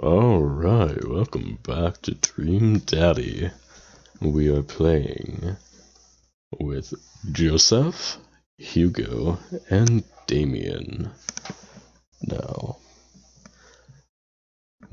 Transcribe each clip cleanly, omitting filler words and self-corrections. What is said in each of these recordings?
Alright, welcome back to Dream Daddy. We are playing with Joseph, Hugo, and Damien. Now,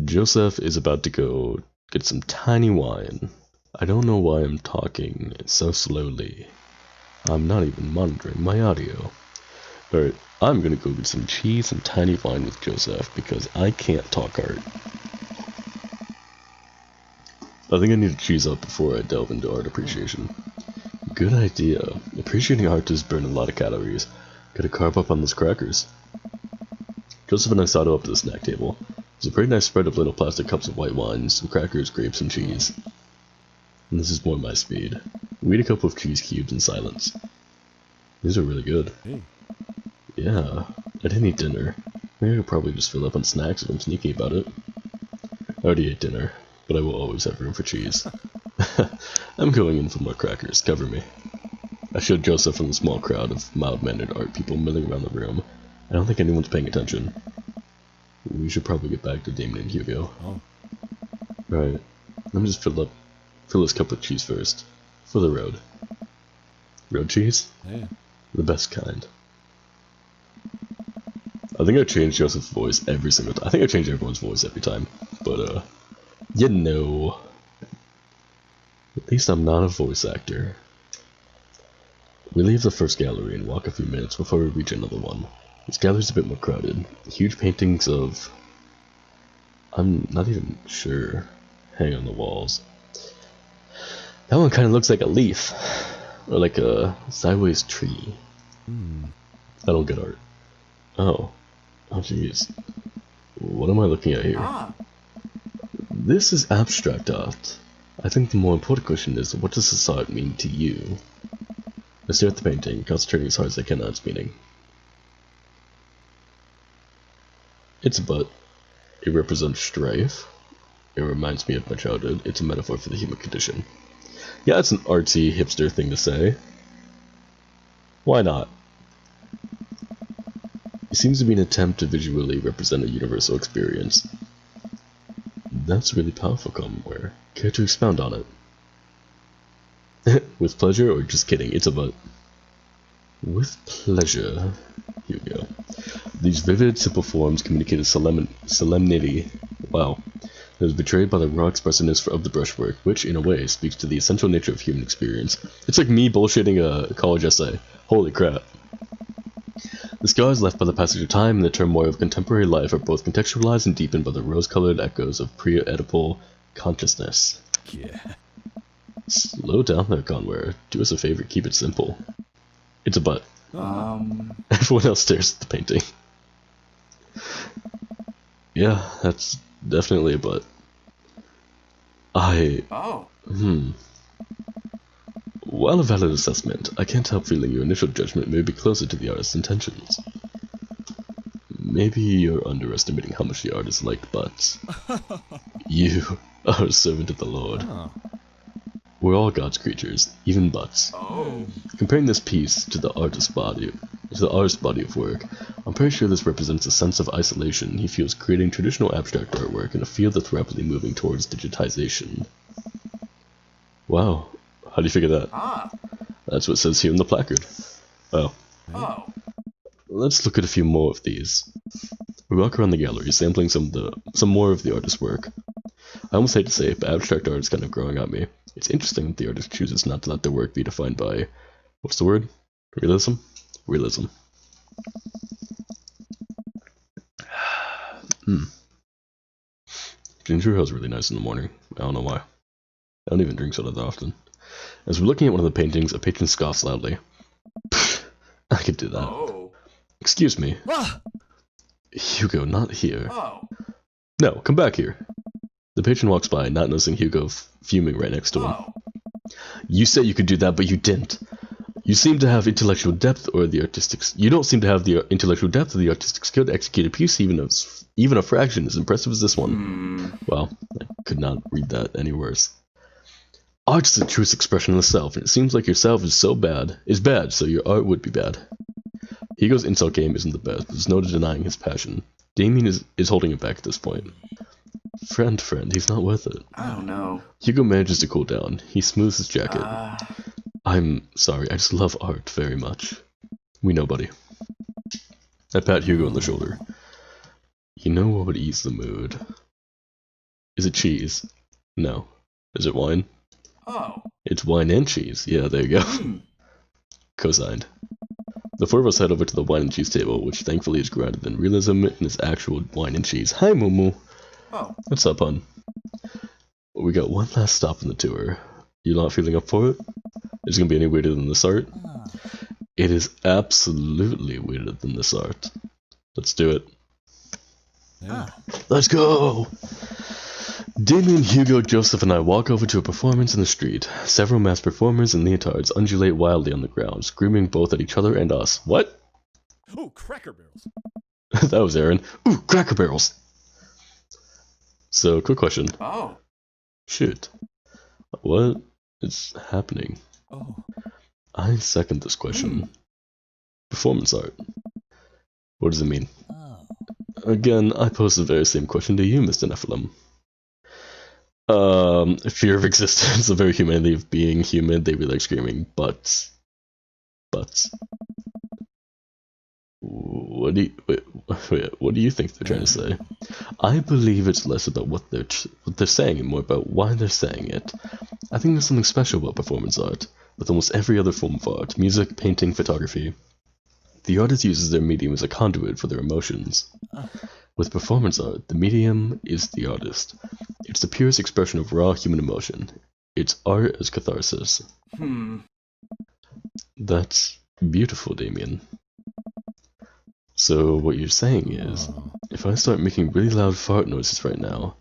Joseph is about to go get some tiny wine. I don't know why I'm talking so slowly. I'm not even monitoring my audio. But I'm gonna go get some cheese and tiny wine with Joseph because I can't talk art. I think I need to cheese up before I delve into art appreciation. Good idea. Appreciating art does burn a lot of calories. Gotta carve up on those crackers. Joseph and I sidle up to the snack table. There's a pretty nice spread of little plastic cups of white wine, some crackers, grapes, and cheese. And this is more my speed. We eat a couple of cheese cubes in silence. These are really good. Hey. Yeah, I didn't eat dinner. Maybe I could probably just fill up on snacks if I'm sneaky about it. I already ate dinner, but I will always have room for cheese. I'm going in for more crackers, cover me. I showed Joseph and the small crowd of mild-mannered art people milling around the room. I don't think anyone's paying attention. We should probably get back to Damien and Hugo. Oh. Right, let me just fill this cup with cheese first. For the road. Road cheese? Yeah. The best kind. I think I changed Joseph's voice every single time. I think I change everyone's voice every time. But, you know. At least I'm not a voice actor. We leave the first gallery and walk a few minutes before we reach another one. This gallery's a bit more crowded. Huge paintings of... I'm not even sure. Hang on the walls. That one kind of looks like a leaf. Or like a sideways tree. I don't get art. Oh. Oh jeez. What am I looking at here? This is abstract art. I think the more important question is, what does this art mean to you? I stare at the painting, concentrating as hard as I can on its meaning. It's a butt. It represents strife. It reminds me of my childhood. It's a metaphor for the human condition. Yeah, it's an artsy, hipster thing to say. Why not? It seems to be an attempt to visually represent a universal experience. That's really powerful, Commonwear. Care to expound on it? With pleasure, or just kidding? It's a butt. With pleasure. Here we go. These vivid, simple forms communicate a solemnity. Wow. That is betrayed by the raw expressiveness of the brushwork, which, in a way, speaks to the essential nature of human experience. It's like me bullshitting a college essay. Holy crap. The scars left by the passage of time and the turmoil of contemporary life are both contextualized and deepened by the rose-colored echoes of pre-Oedipal consciousness. Yeah. Slow down there, Conware. Do us a favor, keep it simple. It's a butt. Everyone else stares at the painting. Yeah, that's definitely a butt. While a valid assessment, I can't help feeling your initial judgment may be closer to the artist's intentions. Maybe you're underestimating how much the artist liked butts. You are a servant of the Lord. We're all God's creatures, even butts. Comparing this piece to the artist's body of work, I'm pretty sure this represents a sense of isolation he feels creating traditional abstract artwork in a field that's rapidly moving towards digitization. Wow, how do you figure that? That's what it says here in the placard. Oh. Let's look at a few more of these. We walk around the gallery, sampling some more of the artist's work. I almost hate to say it, but abstract art is kind of growing on me. It's interesting that the artist chooses not to let their work be defined by, what's the word? Realism? Realism. Ginger ale is really nice in the morning. I don't know why. I don't even drink soda that often. As we're looking at one of the paintings, a patron scoffs loudly. I could do that. Excuse me. Hugo, not here. No, come back here. The patron walks by, not noticing Hugo fuming right next to him. You said you could do that, but you didn't. You seem to have intellectual depth or the artistic... You don't seem to have the intellectual depth or the artistic skill to execute a piece even a fraction as impressive as this one. Well, I could not read that any worse. Art is the truest expression of the self, and it seems like yourself is bad, so your art would be bad. Hugo's insult game isn't the best, but there's no denying his passion. Damien is holding it back at this point. Friend, he's not worth it. I don't know. Hugo manages to cool down. He smooths his jacket. Uh, I'm sorry, I just love art very much. We know, buddy. I pat Hugo on the shoulder. You know what would ease the mood? Is it cheese? No. Is it wine? oh. It's wine and cheese. Yeah, there you go. Hmm. Co-signed. The four of us head over to the wine and cheese table, which thankfully is grounded in realism and is actual wine and cheese. Hi, Mumu. Oh. What's up, hon? We got one last stop in the tour. You not feeling up for it? Is it gonna be any weirder than this art? It is absolutely weirder than this art. Let's do it. Yeah. Let's go! Damien, Hugo, Joseph, and I walk over to a performance in the street. Several masked performers in leotards undulate wildly on the ground, screaming both at each other and us. What? Oh, Cracker Barrels. That was Aaron. Ooh, Cracker Barrels! So, quick question. Oh. Shoot. What is happening? Oh. I second this question. Performance art. What does it mean? Oh. Again, I pose the very same question to you, Mr. Nephilim. Fear of existence, the very humanity of being human, they be like screaming, but. What do you, wait, what do you think they're trying to say? I believe it's less about what they're saying and more about why they're saying it. I think there's something special about performance art, with almost every other form of art, music, painting, photography. The artist uses their medium as a conduit for their emotions. With performance art, the medium is the artist. It's the purest expression of raw human emotion. It's art as catharsis. That's beautiful, Damien. So what you're saying is, if I start making really loud fart noises right now,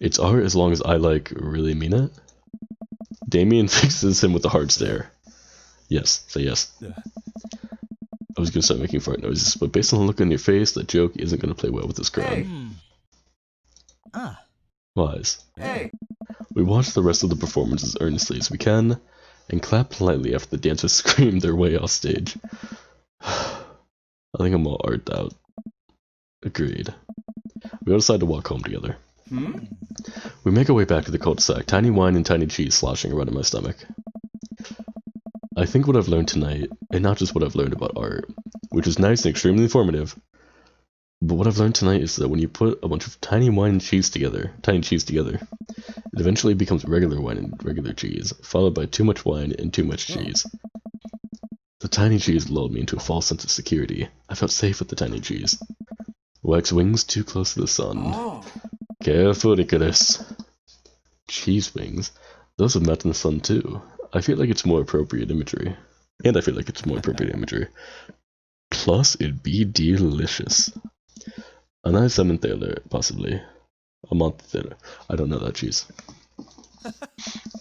it's art as long as I, really mean it? Damien fixes him with a hard stare. Yes, say yes. Yeah. I was gonna start making fart noises, but based on the look on your face, that joke isn't gonna play well with this crowd. Hey. Wise. Hey. We watch the rest of the performance as earnestly as we can, and clap politely after the dancers scream their way off stage. I think I'm all arted out. Agreed. We all decide to walk home together. We make our way back to the cul-de-sac, tiny wine and tiny cheese sloshing around in my stomach. I think what I've learned tonight, and not just what I've learned about art, which is nice and extremely informative, but what I've learned tonight is that when you put a bunch of tiny wine and cheese together, it eventually becomes regular wine and regular cheese, followed by too much wine and too much cheese. The tiny cheese lulled me into a false sense of security. I felt safe with the tiny cheese. Wax wings too close to the sun. Oh. Careful, Icarus. Cheese wings? Those have met in the sun too. I feel like it's more appropriate imagery. Plus, it'd be delicious. A nice Emmentaler, possibly. A Montethaler. I don't know that cheese.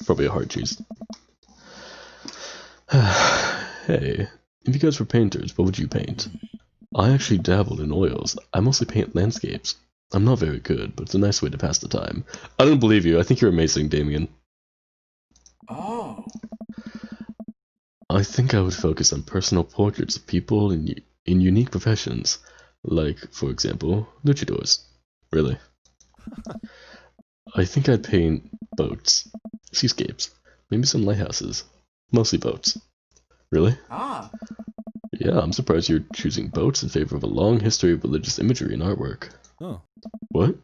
Probably a hard cheese. Hey, if you guys were painters, what would you paint? I actually dabbled in oils. I mostly paint landscapes. I'm not very good, but it's a nice way to pass the time. I don't believe you. I think you're amazing, Damien. Oh. I think I would focus on personal portraits of people in unique professions. Like, for example, luchadors. Really. I think I'd paint boats, seascapes, maybe some lighthouses. Mostly boats. Really? Ah. Yeah, I'm surprised you're choosing boats in favor of a long history of religious imagery and artwork. Oh. What?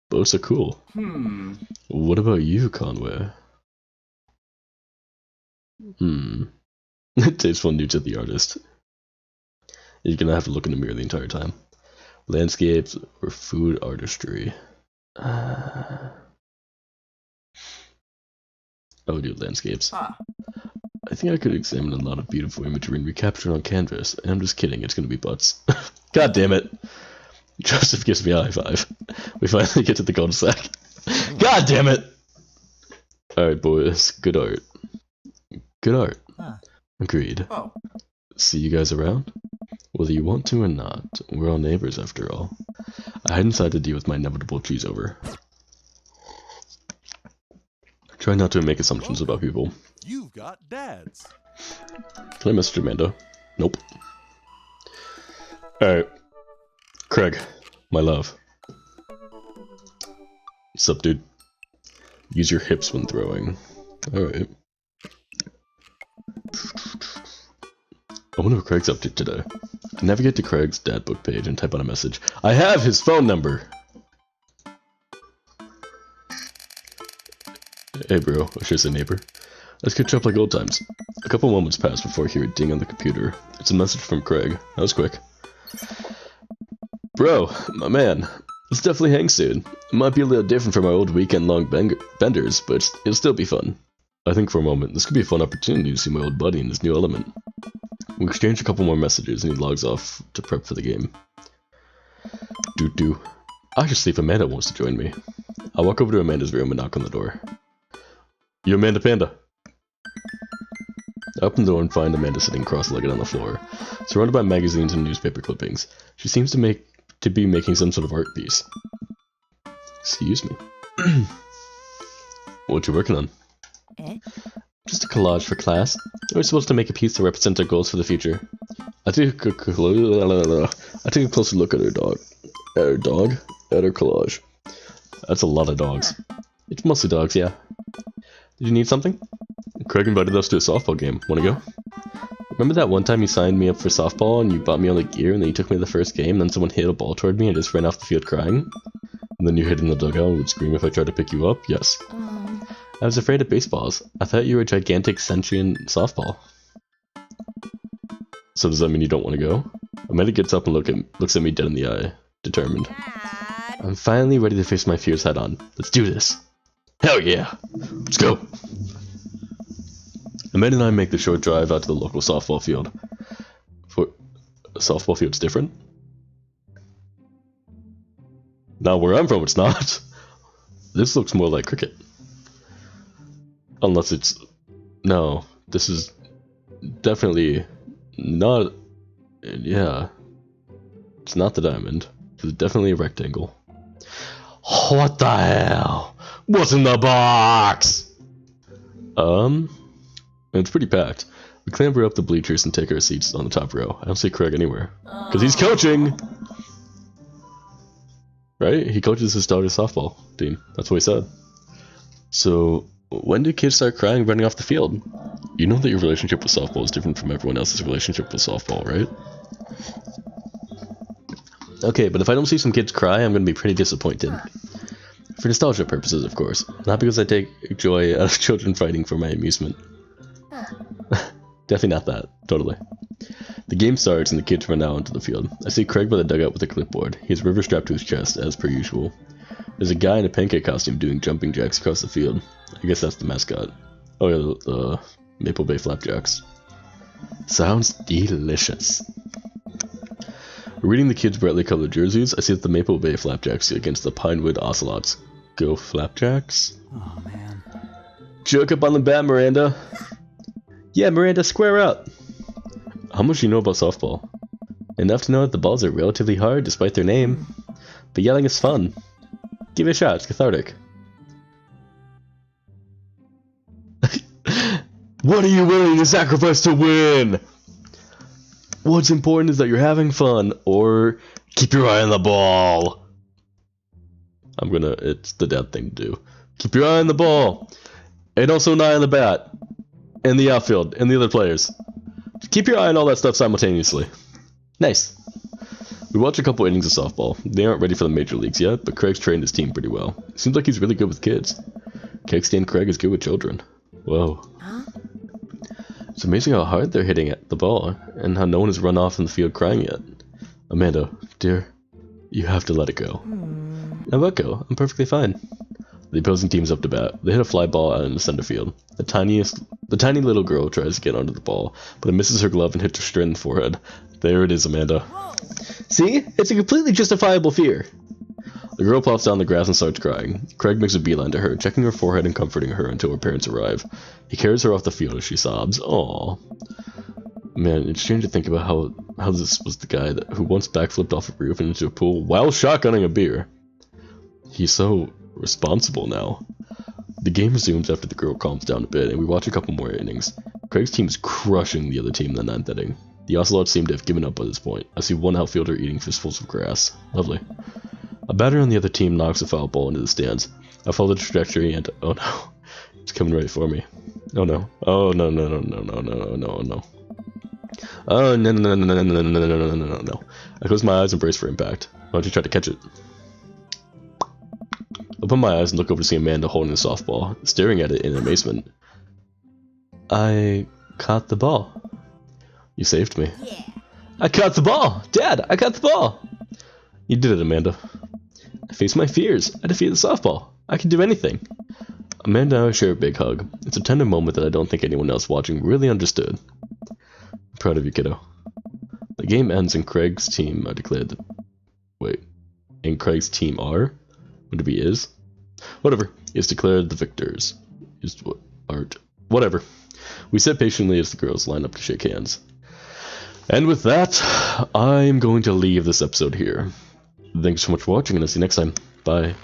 Boats are cool. What about you, Conway? Tasteful new to the artist. You're gonna have to look in the mirror the entire time. Landscapes or food artistry? I would do landscapes. I think I could examine a lot of beautiful imagery and recapture it on canvas. And I'm just kidding, it's gonna be butts. God damn it! Joseph gives me a high five. We finally get to the cul-de-sac. God damn it! Alright, boys. Good art. Good art. Agreed. Oh. See you guys around? Whether you want to or not, we're all neighbors after all. I hadn't decided to deal with my inevitable cheese over. Try not to make assumptions about people. You've got dads. Can I message Amanda? Nope. Alright. Craig, my love. What's up, dude? Use your hips when throwing. Alright. I wonder what Craig's up to today. Navigate to Craig's dad book page and type on a message. I have his phone number! Hey bro, I should say neighbor. Let's catch up like old times. A couple moments pass before I hear a ding on the computer. It's a message from Craig. That was quick. Bro, my man. Let's definitely hang soon. It might be a little different from our old weekend-long benders, but it'll still be fun. I think for a moment, this could be a fun opportunity to see my old buddy in his new element. We exchange a couple more messages and he logs off to prep for the game. Doo-doo. I should see if Amanda wants to join me. I walk over to Amanda's room and knock on the door. You Amanda Panda? I open the door and find Amanda sitting cross-legged on the floor, surrounded by magazines and newspaper clippings. She seems to be making some sort of art piece. Excuse me. What you working on? Just a collage for class. We're supposed to make a piece to represent our goals for the future. I took a closer look at her dog. At her collage. That's a lot of dogs. It's mostly dogs, yeah. Did you need something? Craig invited us to a softball game. Wanna go? Remember that one time you signed me up for softball and you bought me all the gear and then you took me to the first game and then someone hit a ball toward me and just ran off the field crying? And then you hid in the dugout and would scream if I tried to pick you up? Yes. I was afraid of baseballs. I thought you were a gigantic sentient softball. So does that mean you don't want to go? Amanda gets up and looks at me dead in the eye. Determined. I'm finally ready to face my fears head on. Let's do this. Hell yeah! Let's go! Amanda and I make the short drive out to the local softball field. For a softball field's different? Now where I'm from it's not. This looks more like cricket. Unless it's... No, this is definitely not... Yeah. It's not the diamond. It's definitely a rectangle. What the hell? What's in the box? It's pretty packed. We clamber up the bleachers and take our seats on the top row. I don't see Craig anywhere. Because he's coaching! Right? He coaches his daughter's softball team. That's what he said. So, when do kids start crying running off the field? You know that your relationship with softball is different from everyone else's relationship with softball, right? Okay, but if I don't see some kids cry, I'm going to be pretty disappointed. For nostalgia purposes, of course. Not because I take joy out of children fighting for my amusement. Definitely not that. Totally. The game starts and the kids run out onto the field. I see Craig by the dugout with a clipboard. He has river strapped to his chest, as per usual. There's a guy in a pancake costume doing jumping jacks across the field. I guess that's the mascot. Oh yeah, the Maple Bay Flapjacks. Sounds delicious. Reading the kids' brightly colored jerseys, I see that the Maple Bay Flapjacks against the Pinewood Ocelots. Go Flapjacks? Oh, man. Jerk up on the bat, Miranda. Yeah, Miranda, square up. How much do you know about softball? Enough to know that the balls are relatively hard despite their name. But yelling is fun. Give it a shot, it's cathartic. What are you willing to sacrifice to win? What's important is that you're having fun, or keep your eye on the ball. It's the dad thing to do. Keep your eye on the ball. And also an eye on the bat. And the outfield, and the other players. Just keep your eye on all that stuff simultaneously. Nice. We watch a couple innings of softball. They aren't ready for the major leagues yet, but Craig's trained his team pretty well. It seems like he's really good with kids. Can't stand Craig is good with children. Whoa. It's amazing how hard they're hitting at the ball, and how no one has run off in the field crying yet. Amanda, dear, you have to let it go. Now let go. I'm perfectly fine. The opposing team's up to bat. They hit a fly ball out in the center field. The tiny little girl tries to get onto the ball, but it misses her glove and hits her straight in the forehead. There it is, Amanda. See? It's a completely justifiable fear. The girl plops down the grass and starts crying. Craig makes a beeline to her, checking her forehead and comforting her until her parents arrive. He carries her off the field as she sobs. Aww. Man, it's strange to think about how this was the guy who once backflipped off a roof and into a pool while shotgunning a beer. He's so responsible now. The game resumes after the girl calms down a bit, and we watch a couple more innings. Craig's team is crushing the other team in the ninth inning. The Ocelots seem to have given up by this point. I see one outfielder eating fistfuls of grass. Lovely. A batter on the other team knocks a foul ball into the stands. I follow the trajectory and oh no, it's coming right for me. Oh no. Oh no no no no no no no no. Oh no no no no no no no no no no no. I close my eyes and brace for impact. Why don't you try to catch it? Open my eyes and look over to see Amanda holding the softball, staring at it in amazement. I caught the ball. You saved me. Yeah. I caught the ball! Dad, I caught the ball! You did it, Amanda. I faced my fears. I defeated the softball. I can do anything. Amanda and I share a big hug. It's a tender moment that I don't think anyone else watching really understood. I'm proud of you, kiddo. The game ends and Craig's team are declared the... Wait. And Craig's team are? Would it be is? Whatever. Is declared the victors. Is what? Art. Whatever. We sit patiently as the girls line up to shake hands. And with that, I'm going to leave this episode here. Thanks so much for watching, and I'll see you next time. Bye.